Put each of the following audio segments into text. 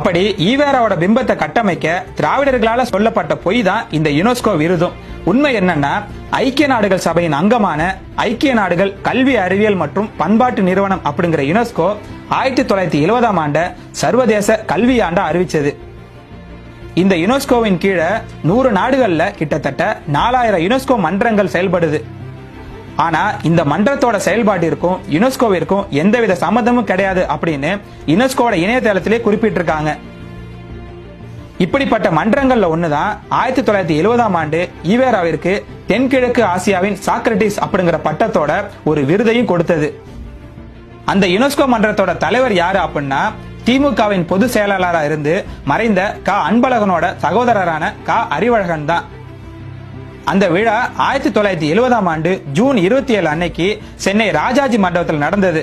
அப்படி ஈவேராவோட பிம்பத்தை கட்டமைக்க திராவிடர்களால சொல்லப்பட்ட பொய் தான் இந்த யுனெஸ்கோ விருதும். உண்மை என்னன்னா, ஐக்கிய நாடுகள் சபையின் அங்கமான ஐக்கிய நாடுகள் கல்வி அறிவியல் மற்றும் பண்பாட்டு நிறுவனம் அப்படிங்கிற யுனெஸ்கோ 1970ஆம் ஆண்ட சர்வதேச கல்வி ஆண்டா அறிவிச்சது. இந்த யுனெஸ்கோவின் கீழே 100 நாடுகள்ல கிட்டத்தட்ட 4000 யுனெஸ்கோ மன்றங்கள் செயல்படுது. ஆனா இந்த மன்றத்தோட செயல்பாட்டிற்கும் யுனெஸ்கோவிற்கும் எந்தவித சம்மந்தமும் கிடையாது அப்படின்னு யுனெஸ்கோட இணையதளத்திலே குறிப்பிட்டிருக்காங்க. இப்படிப்பட்ட மன்றங்கள்ல ஒண்ணுதான் 1970ஆம் ஆண்டு ஈவேராவிற்கு தென்கிழக்கு ஆசியாவின் சாக்ரட்டிஸ் அப்படிங்கிற பட்டத்தோட ஒரு விருதையும் கொடுத்தது. அந்த யுனெஸ்கோ மன்றத்தோட தலைவர் யாரு அப்படின்னா, திமுகவின் பொதுச் செயலாளராக இருந்து மறைந்த அன்பழகனோட சகோதரரான அறிவழகன் தான். அந்த விழா 1970ஆம் ஆண்டு ஜூன் 27 அன்னைக்கு சென்னை ராஜாஜி மண்டபத்தில் நடந்தது.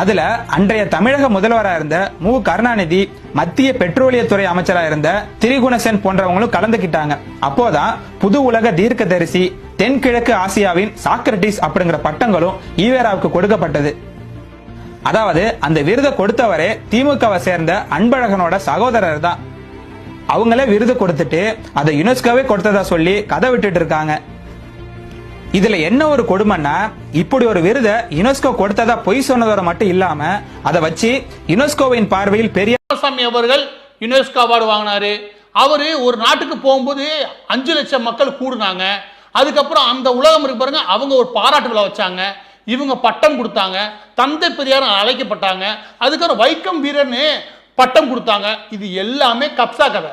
அதுல அன்றைய தமிழக முதல்வராக இருந்த மு கருணாநிதி, மத்திய பெட்ரோலியத்துறை அமைச்சராக இருந்த திரிகுணசென் போன்றவங்களும் கலந்துகிட்டாங்க. அப்போதான் புது உலக தீர்க்கதரிசி, தென்கிழக்கு ஆசியாவின் சாக்ரட்டிஸ் அப்படிங்கிற பட்டங்களும் ஈவேராவுக்கு கொடுக்கப்பட்டது. அதாவது அந்த விருதை கொடுத்தவரே திமுகவை சேர்ந்த அன்பழகனோட சகோதரர் தான். அவங்களே விருது கொடுத்துட்டு அதை யுனெஸ்கோவே கொடுத்ததா சொல்லி கதை விட்டுட்டு இருக்காங்க. இதுல என்ன ஒரு கொடுமைன்னா, இப்படி ஒரு விருதை யுனெஸ்கோ கொடுத்ததா பொய் சொன்னதோட மட்டும் இல்லாம அதை வச்சு யுனெஸ்கோவின் பார்வையில் பெரியசாமி அவர்கள் யுனெஸ்கோ அவார்டு வாங்கினாரு. அவரு ஒரு நாட்டுக்கு போகும்போது 5 லட்சம் மக்கள் கூடுனாங்க. அதுக்கப்புறம் அந்த உலகம் இருக்கு பாருங்க, அவங்க ஒரு பாராட்டு விழா வச்சாங்க. இவங்க பட்டம் கொடுத்தாங்க. தந்தை பெரியார் அழைக்கப்பட்டாங்க. அதுக்கப்புறம் வைக்கம் வீரன்னு பட்டம் கொடுத்தாங்க. இது எல்லாமே கப்சா கதை.